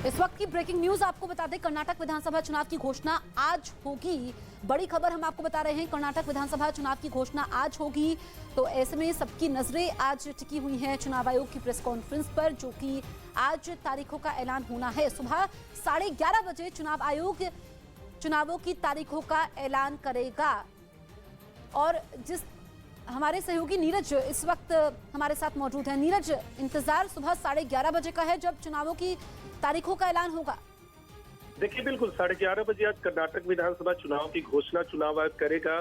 इस वक्त की ब्रेकिंग न्यूज आपको बता दें, कर्नाटक विधानसभा चुनाव की घोषणा आज होगी। बड़ी खबर हम आपको बता रहे हैं, कर्नाटक विधानसभा चुनाव की घोषणा आज होगी। तो ऐसे में सबकी नजरें आज टिकी हुई हैं चुनाव आयोग की प्रेस कॉन्फ्रेंस पर, जो कि आज तारीखों का ऐलान होना है। सुबह 11:30 बजे चुनाव आयोग चुनावों की तारीखों का ऐलान करेगा। और जिस हमारे सहयोगी नीरज इस वक्त हमारे साथ मौजूद हैं। नीरज, इंतजार सुबह 11:30 बजे का है जब चुनावों की तारीखों का ऐलान होगा। देखिए, बिल्कुल 11:30 बजे आज कर्नाटक विधानसभा चुनाव की घोषणा चुनाव आयोग करेगा।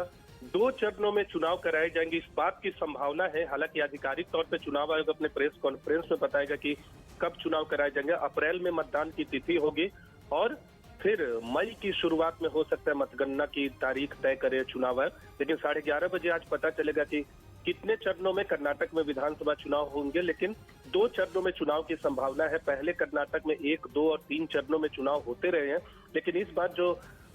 2 चरणों में चुनाव कराए जाएंगे, इस बात की संभावना है। हालांकि आधिकारिक तौर पर चुनाव आयोग अपने प्रेस कॉन्फ्रेंस में बताएगा कि कब चुनाव कराए जाएंगे। अप्रैल में मतदान की तिथि होगी और फिर मई की शुरुआत में हो सकता है मतगणना की तारीख तय करे चुनाव आयोग। लेकिन 11:30 बजे आज पता चलेगा कि कितने चरणों में कर्नाटक में विधानसभा चुनाव होंगे। लेकिन 2 चरणों में चुनाव की संभावना है। पहले कर्नाटक में 1, 2 और 3 चरणों में चुनाव होते रहे हैं, लेकिन इस बार जो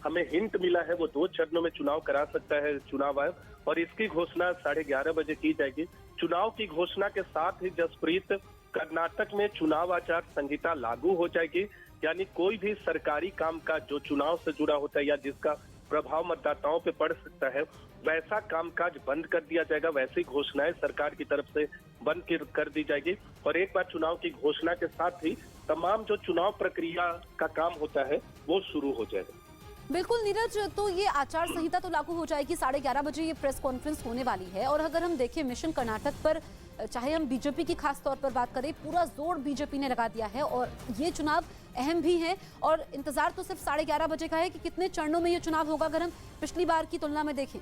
हमें हिंट मिला है वो 2 चरणों में चुनाव करा सकता है चुनाव आयोग, और इसकी घोषणा 11:30 बजे की जाएगी। चुनाव की घोषणा के साथ ही जसप्रीत, कर्नाटक में चुनाव आचार संहिता लागू हो जाएगी। यानी कोई भी सरकारी काम का जो चुनाव से जुड़ा होता है या जिसका प्रभाव मतदाताओं पे पड़ सकता है, वैसा कामकाज बंद कर दिया जाएगा। वैसी घोषणाएं सरकार की तरफ से बंद कर दी जाएगी। और एक बार चुनाव की घोषणा के साथ ही तमाम जो चुनाव प्रक्रिया का काम होता है वो शुरू हो जाएगा। बिल्कुल नीरज, तो ये आचार संहिता तो लागू हो जाएगी। 11:30 बजे ये प्रेस कॉन्फ्रेंस होने वाली है। और अगर हम देखें मिशन कर्नाटक पर, चाहे हम बीजेपी की खास तौर पर बात करें, पूरा जोर बीजेपी ने लगा दिया है और ये चुनाव अहम भी है। और इंतजार तो सिर्फ 11:30 बजे का है कि कितने चरणों में ये चुनाव होगा, अगर हम पिछली बार की तुलना में देखें।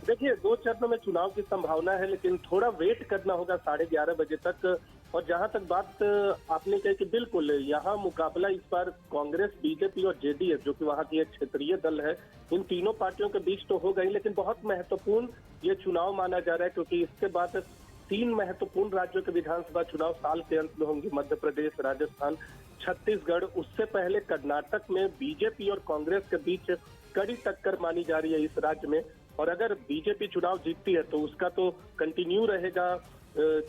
देखिए, 2 चरणों में चुनाव की संभावना है, लेकिन थोड़ा वेट करना होगा 11:30 बजे तक। और जहां तक बात आपने कही कि बिल्कुल यहाँ मुकाबला इस बार कांग्रेस, बीजेपी और जेडीएस, जो कि वहाँ की एक क्षेत्रीय दल है, इन तीनों पार्टियों के बीच तो हो गई। लेकिन बहुत महत्वपूर्ण ये चुनाव माना जा रहा है, क्योंकि इसके बाद 3 महत्वपूर्ण राज्यों के विधानसभा चुनाव साल के अंत में होंगे। मध्य प्रदेश, राजस्थान, छत्तीसगढ़। उससे पहले कर्नाटक में बीजेपी और कांग्रेस के बीच कड़ी टक्कर मानी जा रही है इस राज्य में। और अगर बीजेपी चुनाव जीतती है तो उसका तो कंटिन्यू रहेगा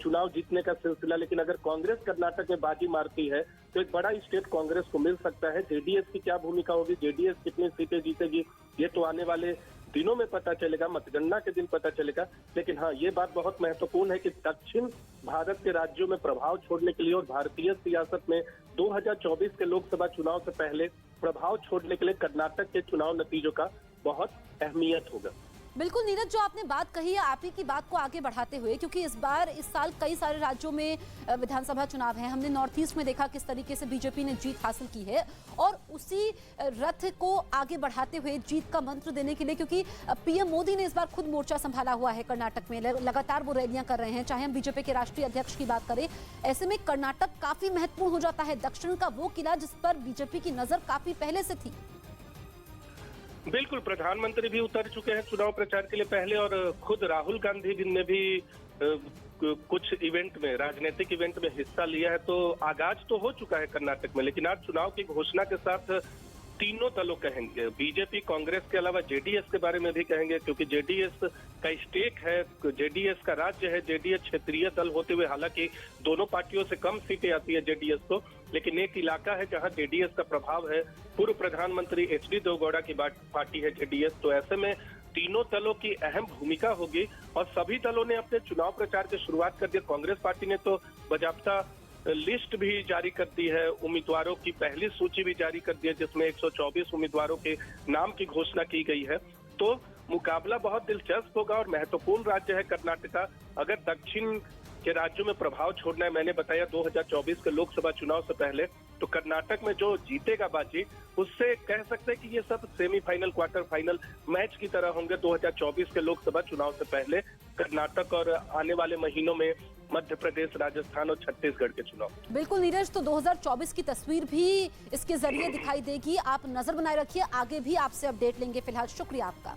चुनाव जीतने का सिलसिला। लेकिन अगर कांग्रेस कर्नाटक में बाजी मारती है तो एक बड़ा स्टेट कांग्रेस को मिल सकता है। जेडीएस की क्या भूमिका होगी, जेडीएस कितनी सीटें जीतेगी, ये तो आने वाले दिनों में पता चलेगा, मतगणना के दिन पता चलेगा। लेकिन हाँ, ये बात बहुत महत्वपूर्ण है कि दक्षिण भारत के राज्यों में प्रभाव छोड़ने के लिए और भारतीय सियासत में 2024 के लोकसभा चुनाव से पहले प्रभाव छोड़ने के लिए कर्नाटक के चुनाव नतीजों का बहुत अहमियत होगा। बिल्कुल नीरज, जो आपने बात कही है, आप ही की बात को आगे बढ़ाते हुए, क्योंकि इस साल कई सारे राज्यों में विधानसभा चुनाव हैं। हमने नॉर्थ ईस्ट में देखा किस तरीके से बीजेपी ने जीत हासिल की है, और उसी रथ को आगे बढ़ाते हुए जीत का मंत्र देने के लिए, क्योंकि पीएम मोदी ने इस बार खुद मोर्चा संभाला हुआ है कर्नाटक में, लगातार वो रैलियां कर रहे हैं। चाहे हम बीजेपी के राष्ट्रीय अध्यक्ष की बात करें, ऐसे में कर्नाटक काफी महत्वपूर्ण हो जाता है, दक्षिण का वो किला जिस पर बीजेपी की नजर काफी पहले से थी। बिल्कुल, प्रधानमंत्री भी उतर चुके हैं चुनाव प्रचार के लिए पहले, और खुद राहुल गांधी जी ने भी कुछ इवेंट में, राजनीतिक इवेंट में हिस्सा लिया है। तो आगाज तो हो चुका है कर्नाटक में। लेकिन आज चुनाव की घोषणा के साथ तीनों दलों कहेंगे, बीजेपी, कांग्रेस के अलावा जेडीएस के बारे में भी कहेंगे, क्योंकि जेडीएस का स्टेक है, जेडीएस का राज्य है। जेडीएस क्षेत्रीय दल होते हुए हालांकि दोनों पार्टियों से कम सीटें आती है जेडीएस को, लेकिन एक इलाका है जहां जेडीएस का प्रभाव है। पूर्व प्रधानमंत्री एचडी देवेगौड़ा की पार्टी है जेडीएस। तो ऐसे में तीनों दलों की अहम भूमिका होगी और सभी दलों ने अपने चुनाव प्रचार की शुरुआत कर दी। कांग्रेस पार्टी ने तो बाकायदा लिस्ट भी जारी कर दी है, उम्मीदवारों की पहली सूची भी जारी कर दी है, जिसमें 124 उम्मीदवारों के नाम की घोषणा की गई है। तो मुकाबला बहुत दिलचस्प होगा और महत्वपूर्ण राज्य है कर्नाटक। अगर दक्षिण के राज्यों में प्रभाव छोड़ना है, मैंने बताया 2024 के लोकसभा चुनाव से पहले, तो कर्नाटक में जो जीतेगा बाजी, उससे कह सकते हैं कि ये सब सेमीफाइनल, क्वार्टर फाइनल मैच की तरह होंगे 2024 के लोकसभा चुनाव से पहले कर्नाटक और आने वाले महीनों में मध्य प्रदेश, राजस्थान और छत्तीसगढ़ के चुनाव। बिल्कुल नीरज, तो 2024 की तस्वीर भी इसके जरिए दिखाई देगी। आप नजर बनाए रखिए, आगे भी आपसे अपडेट लेंगे। फिलहाल शुक्रिया आपका।